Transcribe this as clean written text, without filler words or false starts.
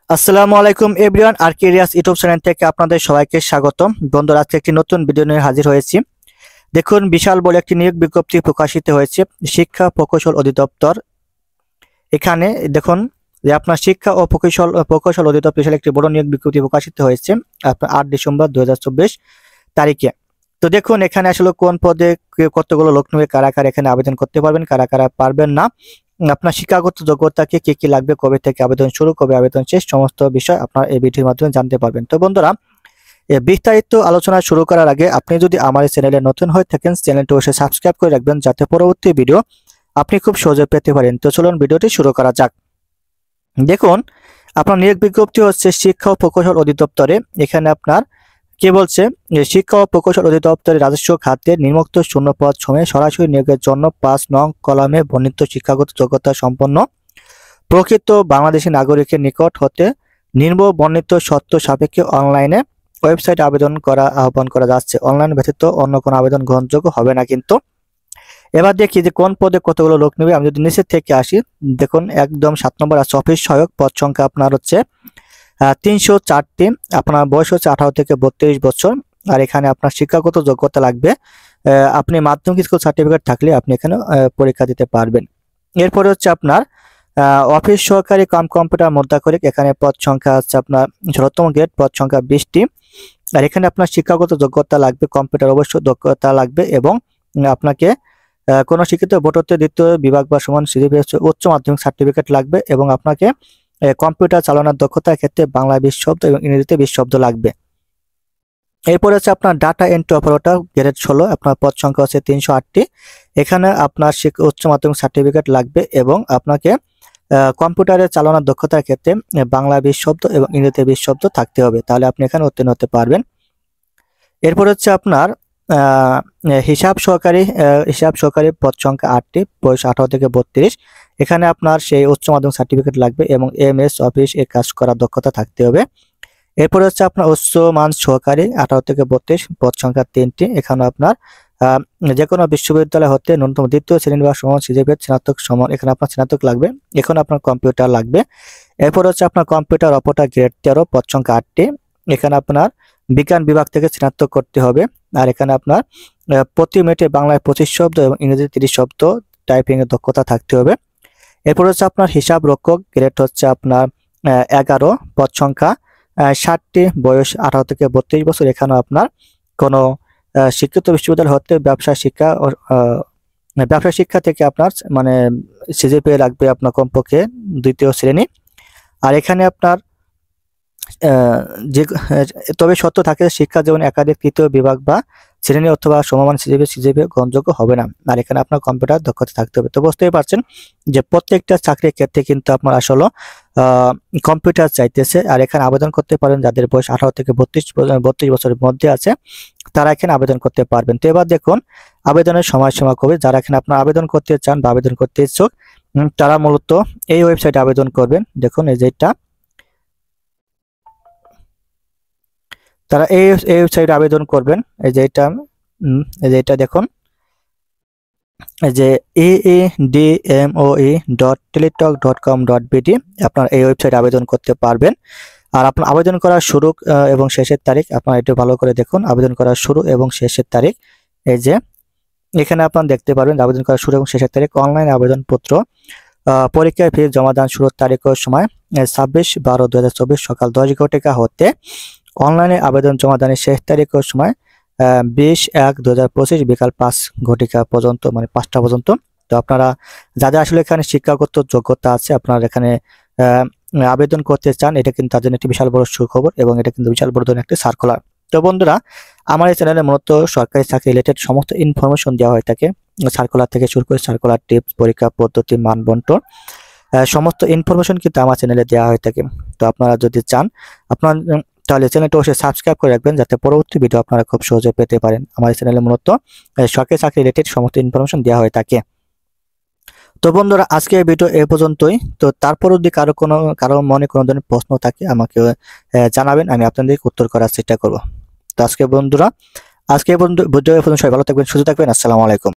আসসালামু আলাইকুম এভরিওয়ান, আর careers YouTube channel থেকে আপনাদের সবাইকে স্বাগতম। বন্ধুরা, আজকে একটি নতুন ভিডিও নিয়ে হাজির হয়েছি। দেখুন, বিশাল বড় একটি নিয়োগ বিজ্ঞপ্তি প্রকাশিত হয়েছে শিক্ষা প্রকৌশল অধিদপ্তর। এখানে দেখুন যে আপনার শিক্ষা ও প্রকৌশল অধিদপ্তর বিশাল একটি বড় নিয়োগ বিজ্ঞপ্তি প্রকাশিত হয়েছে আপনার 8 ডিসেম্বর 2024 তারিখে। তো দেখুন, এখানে আসলে কোন পদে কতগুলো লোক নিয়ে কারা কারা এখানে আবেদন করতে পারবেন, কারা কারা পারবেন না, আপনার শিক্ষাগত যোগ্যতাকে কি কি লাগবে, কবে থেকে আবেদন শুরু, কবে আবেদন শেষ, সমস্ত বিষয় আপনার এই ভিডিওর মাধ্যমে জানতে পারবেন। তো বন্ধুরা, বিস্তারিত আলোচনা শুরু করার আগে আপনি যদি আমার এই চ্যানেলে নতুন হয়ে থাকেন, চ্যানেলটি অবশ্যই সাবস্ক্রাইব করে রাখবেন যাতে পরবর্তী ভিডিও আপনি খুব সহজে পেতে পারেন। তো চলুন ভিডিওটি শুরু করা যাক। দেখুন, আপনার নিয়োগ বিজ্ঞপ্তি হচ্ছে শিক্ষা ও প্রকৌশল অধিদপ্তরে। এখানে আপনার কে বলছে, শিক্ষা ও প্রকৌশল অধিদপ্তরের রাজস্ব খাতে নিম্নোক্ত শূন্যপদ সময়ে সরাসরি নিয়োগের জন্য 5 নং কলামে বর্ণিত শিক্ষাগত যোগ্যতা সম্পন্ন প্রকৃত বাংলাদেশী নাগরিকের নিকট হতে নিম্ন বর্ণিত শর্ত সাপেক্ষে অনলাইনে ওয়েবসাইটে আহ্বান করা যাচ্ছে। অনলাইন ব্যতীত অন্য কোনো আবেদন গ্রহণযোগ্য হবে না। কিন্তু এবার দেখি যে কোন পদে কতগুলো লোক নেবে। আমি যদি নিচের থেকে আসি, দেখুন একদম 7 নম্বর আছে অফিস সহায়ক। পদ সংখ্যা আপনার হচ্ছে 304টি। আপনার বয়স হচ্ছে 18 থেকে 32 বছর। আর এখানে আপনার শিক্ষাগত যোগ্যতা লাগবে, আপনি মাধ্যমিক স্কুল সার্টিফিকেট থাকলে আপনি এখানে পরীক্ষা দিতে পারবেন। এরপরে হচ্ছে আপনার অফিস সহকারী কাম কম্পিউটার মুদ্রাক্ষরিক। এখানে পদ সংখ্যা আছে আপনার 16তম গ্রেড, পদ সংখ্যা 20টি। আর এখানে আপনার শিক্ষাগত যোগ্যতা লাগবে, কম্পিউটার অবশ্যই দক্ষতা লাগবে, এবং আপনাকে কোনো শিক্ষিত বোর্ড হতে দ্বিতীয় বিভাগ বা সমান সিজিপিএ উচ্চ মাধ্যমিক সার্টিফিকেট লাগবে, এবং আপনাকে কম্পিউটার চালানোর দক্ষতার ক্ষেত্রে বাংলা 20 শব্দ এবং ইংরেজিতে 20 শব্দ লাগবে। এরপর হচ্ছে আপনার ডাটা এন্ট্রি অপারেটর গ্রেড 16, আপনার পদ সংখ্যা হচ্ছে 308টি। এখানে আপনার উচ্চ মাধ্যমিক সার্টিফিকেট লাগবে, এবং আপনাকে কম্পিউটারে চালানোর দক্ষতার ক্ষেত্রে বাংলা 20 শব্দ এবং ইংরেজিতে 20 শব্দ থাকতে হবে, তাহলে আপনি এখানে উত্তীর্ণ হতে পারবেন। এরপর হচ্ছে আপনার হিসাব সহকারী পদ সংখ্যা 8টি, বয়স 18 থেকে 32। এখানে আপনার সেই উচ্চ মাধ্যমিক সার্টিফিকেট লাগবে এবং MS অফিস এর কাজ করার দক্ষতা থাকতে হবে। এরপর হচ্ছে আপনার উচ্চ মান সহকারী 18 থেকে 32, পদ সংখ্যা 3টি। এখানে আপনার যে কোনো বিশ্ববিদ্যালয় হতে ন্যূনতম দ্বিতীয় শ্রেণী বা সমান সিজিপিএ স্নাতক সমান, এখানে আপনার স্নাতক লাগবে। এখন আপনার কম্পিউটার লাগবে। এরপর হচ্ছে আপনার কম্পিউটার অপারেটর গ্রেড 13, পদ সংখ্যা 8টি। এখানে আপনার বিজ্ঞান বিভাগ থেকে স্নাতক করতে হবে। আর এখানে আপনার প্রতি মিনিটে বাংলায় 25 শব্দ এবং ইংরেজি 30 শব্দ টাইপিং এর দক্ষতা থাকতে হবে। এরপর হচ্ছে আপনার হিসাব রক্ষক গ্রেড হচ্ছে আপনার 11, পদ সংখ্যা 60টি, বয়স 18 থেকে 32 বছর। এখানে আপনার কোনো শিক্ষিত বিশ্ববিদ্যালয় হতে ব্যবসা শিক্ষা থেকে আপনার মানে সিজিপিএ লাগবে আপনার কমপক্ষে দ্বিতীয় শ্রেণী। আর এখানে আপনার তবে শর্ত থাকে শিক্ষা যেমন একাধিক তৃতীয় বিভাগ বা শ্রেণী অথবা সমমান সিজিপিএ গ্রহণযোগ্য হবে না। আর এখানে আপনার কম্পিউটার দক্ষতা থাকতে হবে। তো বুঝতেই পারছেন যে প্রত্যেকটা চাকরির ক্ষেত্রে কিন্তু আপনার আসলে কম্পিউটার চাইতেছে। আর এখানে আবেদন করতে পারেন যাদের বয়স 18 থেকে 32 বছরের মধ্যে আছে, তারা এখানে আবেদন করতে পারবেন। তো এবার দেখুন আবেদনের সময়সীমা কবে। যারা এখানে আপনার আবেদন করতে চান বা আবেদন করতে ইচ্ছুক, তারা মূলত এই ওয়েবসাইটে আবেদন করবেন। দেখুন এই যেটা, তারা এই ওয়েবসাইটে আবেদন করবেন। এই যে এটা দেখুন, এই যে aadmoe.teletalk.com.bd, আপনার এই ওয়েবসাইটে আবেদন করতে পারবেন। আর আপনার আবেদন করার শুরু এবং শেষের তারিখ আপনারা একটু ভালো করে দেখুন। আবেদন করার শুরু এবং শেষের তারিখ এই যে এখানে আপনারা দেখতে পারবেন আবেদন করার শুরু এবং শেষের তারিখ। অনলাইন আবেদনপত্র পরীক্ষার ফি জমা দান শুরুর তারিখ ও সময় 26/12/2024 সকাল 10 ঘটিকা হতে অনলাইনে আবেদন জমা দানের শেষ তারিখ ও সময় 20/1/2025 বিকাল 5 ঘটিকা পর্যন্ত, মানে 5টা পর্যন্ত। তো আপনারা যাদের আসলে এখানে শিক্ষাগত যোগ্যতা আছে, আপনারা এখানে আবেদন করতে চান, এটা কিন্তু তাদের জন্য একটি বিশাল বড় সুখবর, এবং এটা কিন্তু বিশাল বড় ধরনের একটি সার্কুলার। তো বন্ধুরা, আমার এই চ্যানেলে মূলত সরকারি চাকরি রিলেটেড সমস্ত ইনফরমেশন দেওয়া হয়ে থাকে। সার্কুলার থেকে শুরু করে সার্কুলার টিপস, পরীক্ষা পদ্ধতি, মান বন্টন, সমস্ত ইনফরমেশন কিন্তু আমার চ্যানেলে দেওয়া হয়ে থাকে। তো আপনারা যদি চান তাহলে চ্যানেলটা অবশ্যই সাবস্ক্রাইব করে রাখবেন যাতে পরবর্তী ভিডিও আপনারা খুব সহজে পেতে পারেন। আমার চ্যানেলে মূলত সরকারি চাকরি রিলেটেড সমস্ত ইনফরমেশন দেওয়া হয়ে থাকে। তো বন্ধুরা, আজকে এই ভিডিও এই পর্যন্তই। তো তারপর যদি কারো মনে কোনো ধরনের প্রশ্ন থাকে আমাকে জানাবেন, আমি আপনাদের উত্তর করার চেষ্টা করব। তো আজকে বন্ধুরা, ভিডিও সবাই ভালো থাকবেন, সুস্থ থাকবেন। আসসালামু আলাইকুম।